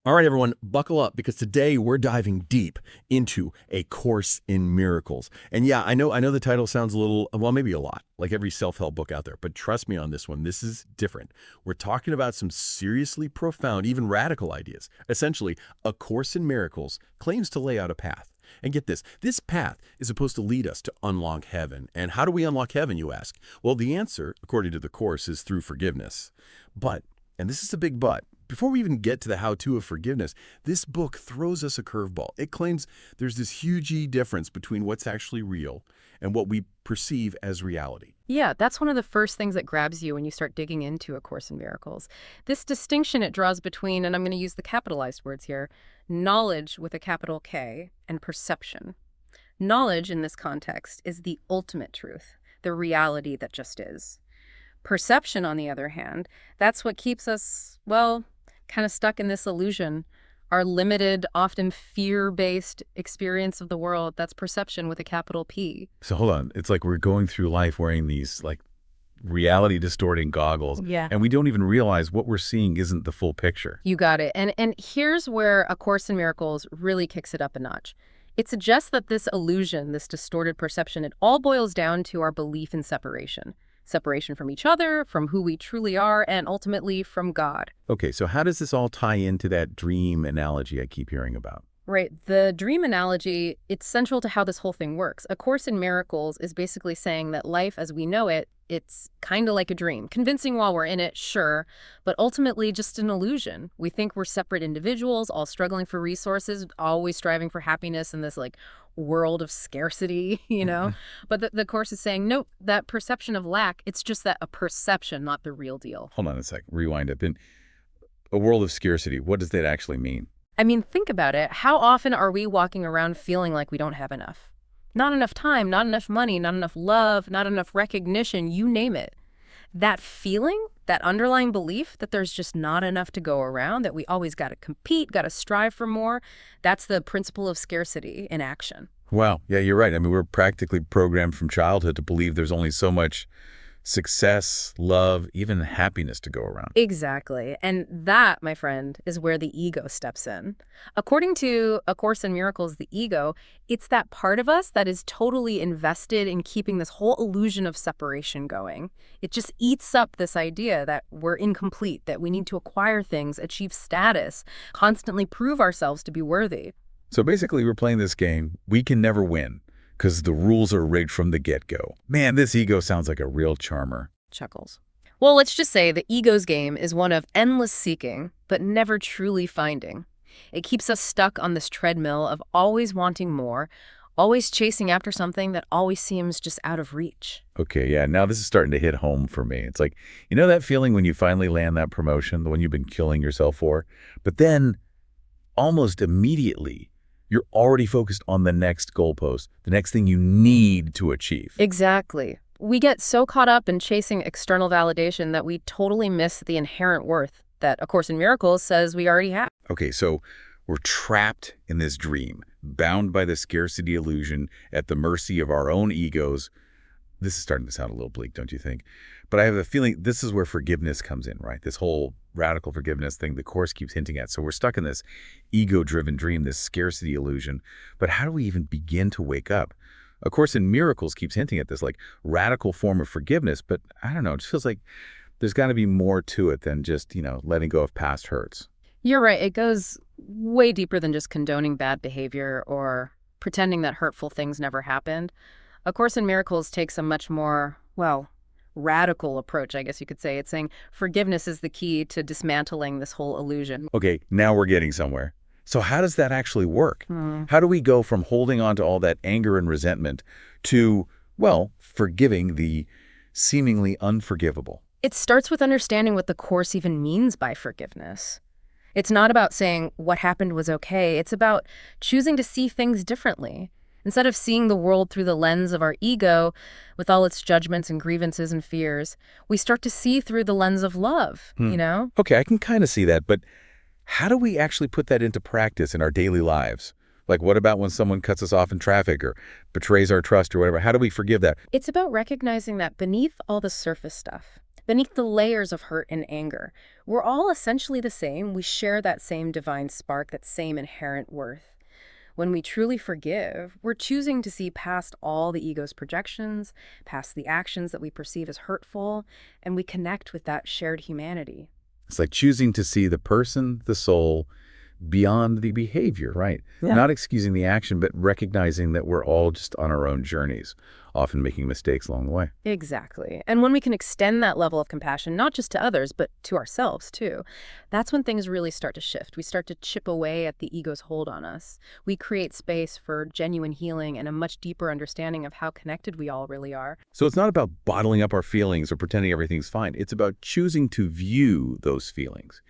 All right, everyone, buckle up because today we're diving deep into A Course in Miracles. And yeah, I know the title sounds a little, well, maybe a lot, like every self-help book out there, but trust me on this one, this is different. We're talking about some seriously profound, even radical ideas. Essentially, A Course in Miracles claims to lay out a path. And get this path is supposed to lead us to unlock heaven. And how do we unlock heaven, you ask? Well, the answer, according to the Course, is through forgiveness. But, and this is a big but, before we even get to the how-to of forgiveness, this book throws us a curveball. It claims there's this huge difference between what's actually real and what we perceive as reality. Yeah, that's one of the first things that grabs you when you start digging into A Course in Miracles. This distinction it draws between, and I'm going to use the capitalized words here, knowledge with a capital K and perception. Knowledge in this context is the ultimate truth, the reality that just is. Perception, on the other hand, that's what keeps us, well, kind of stuck in this illusion. Our limited, often fear-based experience of the world, that's perception with a capital P. So hold on. It's like we're going through life wearing these reality distorting goggles. Yeah. And we don't even realize what we're seeing isn't the full picture. You got it. And here's where A Course in Miracles really kicks it up a notch. It suggests that this illusion, this distorted perception, it all boils down to our belief in separation. Separation from each other, from who we truly are, and ultimately from God. Okay, so how does this all tie into that dream analogy I keep hearing about? Right. The dream analogy, it's central to how this whole thing works. A Course in Miracles is basically saying that life as we know it, it's kind of like a dream. Convincing while we're in it, sure, but ultimately just an illusion. We think we're separate individuals, all struggling for resources, always striving for happiness in this world of scarcity, you know? But the Course is saying, nope, that perception of lack, it's just that a perception, not the real deal. Hold on a sec. Rewind it. In a world of scarcity, what does that actually mean? I mean, think about it. How often are we walking around feeling like we don't have enough? Not enough time, not enough money, not enough love, not enough recognition, you name it. That feeling, that underlying belief that there's just not enough to go around, that we always got to compete, got to strive for more, that's the principle of scarcity in action. Wow. Yeah, you're right. I mean, we're practically programmed from childhood to believe there's only so much success, love, even happiness to go around. Exactly. And that, my friend, is where the ego steps in. According to A Course in Miracles, the ego, it's that part of us that is totally invested in keeping this whole illusion of separation going. It just eats up this idea that we're incomplete, that we need to acquire things, achieve status, constantly prove ourselves to be worthy. So basically, we're playing this game. We can never win because the rules are rigged from the get-go. Man, this ego sounds like a real charmer. Chuckles. Well, let's just say the ego's game is one of endless seeking, but never truly finding. It keeps us stuck on this treadmill of always wanting more, always chasing after something that always seems just out of reach. Okay, yeah, now this is starting to hit home for me. It's like, you know that feeling when you finally land that promotion, the one you've been killing yourself for? But then, almost immediately, you're already focused on the next goalpost, the next thing you need to achieve. Exactly. We get so caught up in chasing external validation that we totally miss the inherent worth that A Course in Miracles says we already have. Okay, so we're trapped in this dream, bound by the scarcity illusion, at the mercy of our own egos. This is starting to sound a little bleak, don't you think? But I have a feeling this is where forgiveness comes in, right? This whole radical forgiveness thing the Course keeps hinting at. So we're stuck in this ego-driven dream, this scarcity illusion. But how do we even begin to wake up? A Course in Miracles keeps hinting at this radical form of forgiveness, but I don't know, it just feels like there's got to be more to it than just, letting go of past hurts. You're right. It goes way deeper than just condoning bad behavior or pretending that hurtful things never happened. A Course in Miracles takes a much more, radical approach, I guess you could say. It's saying forgiveness is the key to dismantling this whole illusion. Okay, now we're getting somewhere. So how does that actually work? How do we go from holding on to all that anger and resentment to, forgiving the seemingly unforgivable? It starts with understanding what the Course even means by forgiveness. It's not about saying what happened was okay. It's about choosing to see things differently. Instead of seeing the world through the lens of our ego, with all its judgments and grievances and fears, we start to see through the lens of love, Okay, I can kind of see that, but how do we actually put that into practice in our daily lives? Like, what about when someone cuts us off in traffic or betrays our trust or whatever? How do we forgive that? It's about recognizing that beneath all the surface stuff, beneath the layers of hurt and anger. We're all essentially the same. We share that same divine spark, that same inherent worth. When we truly forgive, we're choosing to see past all the ego's projections, past the actions that we perceive as hurtful, and we connect with that shared humanity. It's like choosing to see the person, the soul, beyond the behavior, right? Yeah. Not excusing the action, but recognizing that we're all just on our own journeys, often making mistakes along the way. Exactly. And when we can extend that level of compassion, not just to others, but to ourselves too, that's when things really start to shift. We start to chip away at the ego's hold on us. We create space for genuine healing and a much deeper understanding of how connected we all really are. So it's not about bottling up our feelings or pretending everything's fine. It's about choosing to view those feelings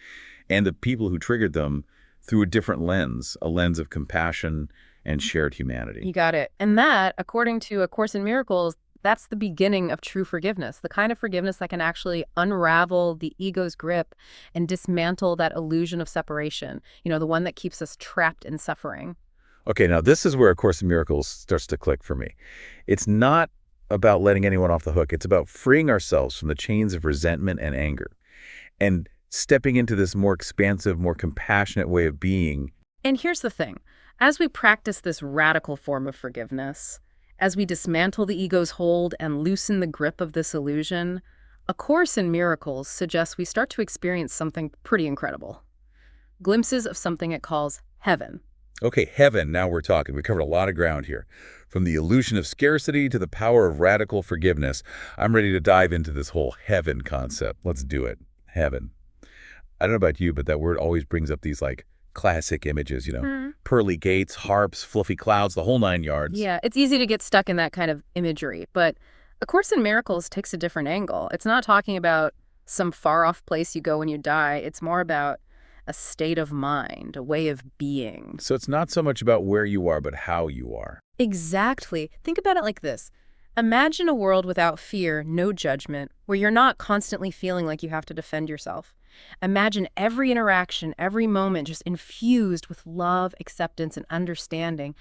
and the people who triggered them through a different lens, a lens of compassion and shared humanity. You got it. And that, according to A Course in Miracles, that's the beginning of true forgiveness, the kind of forgiveness that can actually unravel the ego's grip and dismantle that illusion of separation, the one that keeps us trapped in suffering. Okay, now this is where A Course in Miracles starts to click for me. It's not about letting anyone off the hook. It's about freeing ourselves from the chains of resentment and anger and stepping into this more expansive, more compassionate way of being. And here's the thing. As we practice this radical form of forgiveness, as we dismantle the ego's hold and loosen the grip of this illusion, A Course in Miracles suggests we start to experience something pretty incredible. Glimpses of something it calls heaven. Okay, heaven, now we're talking. We covered a lot of ground here. From the illusion of scarcity to the power of radical forgiveness. I'm ready to dive into this whole heaven concept. Let's do it. Heaven. I don't know about you, but that word always brings up these classic images, pearly gates, harps, fluffy clouds, the whole 9 yards. Yeah, it's easy to get stuck in that kind of imagery, but A Course in Miracles takes a different angle. It's not talking about some far-off place you go when you die. It's more about a state of mind, a way of being. So it's not so much about where you are, but how you are. Exactly. Think about it like this. Imagine a world without fear, no judgment, where you're not constantly feeling like you have to defend yourself. Imagine every interaction, every moment just infused with love, acceptance, and understanding.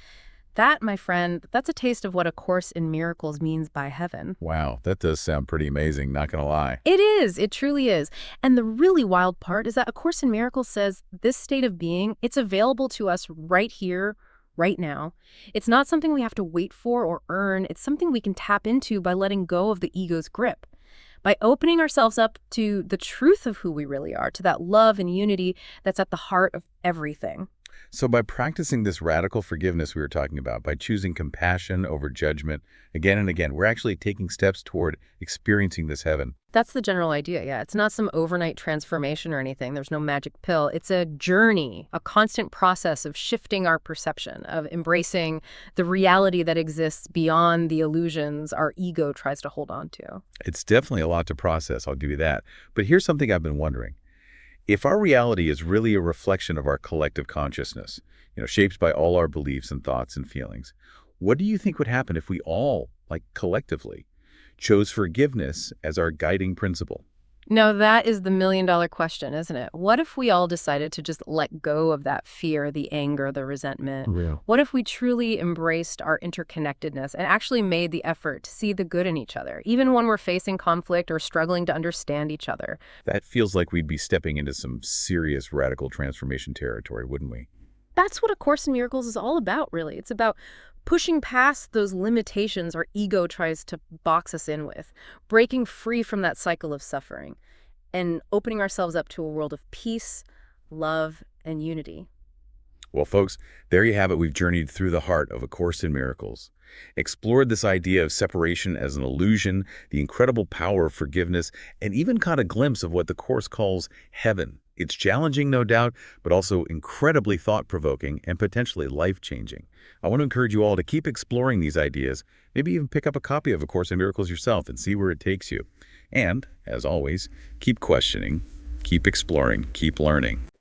That, my friend, that's a taste of what A Course in Miracles means by heaven. Wow, that does sound pretty amazing, not gonna lie. It is. It truly is. And the really wild part is that A Course in Miracles says this state of being, it's available to us right here, right now. It's not something we have to wait for or earn. It's something we can tap into by letting go of the ego's grip. By opening ourselves up to the truth of who we really are, to that love and unity that's at the heart of everything. So by practicing this radical forgiveness we were talking about, by choosing compassion over judgment again and again, we're actually taking steps toward experiencing this heaven. That's the general idea, yeah. It's not some overnight transformation or anything. There's no magic pill. It's a journey, a constant process of shifting our perception, of embracing the reality that exists beyond the illusions our ego tries to hold on to. It's definitely a lot to process, I'll give you that. But here's something I've been wondering. If our reality is really a reflection of our collective consciousness, shaped by all our beliefs and thoughts and feelings, what do you think would happen if we all, collectively, chose forgiveness as our guiding principle? No, that is the million-dollar question, isn't it? What if we all decided to just let go of that fear, the anger, the resentment? Real. What if we truly embraced our interconnectedness and actually made the effort to see the good in each other, even when we're facing conflict or struggling to understand each other? That feels like we'd be stepping into some serious radical transformation territory, wouldn't we? That's what A Course in Miracles is all about, really. It's about pushing past those limitations our ego tries to box us in with, breaking free from that cycle of suffering, and opening ourselves up to a world of peace, love, and unity. Well, folks, there you have it. We've journeyed through the heart of A Course in Miracles, explored this idea of separation as an illusion, the incredible power of forgiveness, and even caught a glimpse of what the Course calls heaven. It's challenging, no doubt, but also incredibly thought-provoking and potentially life-changing. I want to encourage you all to keep exploring these ideas, maybe even pick up a copy of A Course in Miracles yourself and see where it takes you. And, as always, keep questioning, keep exploring, keep learning.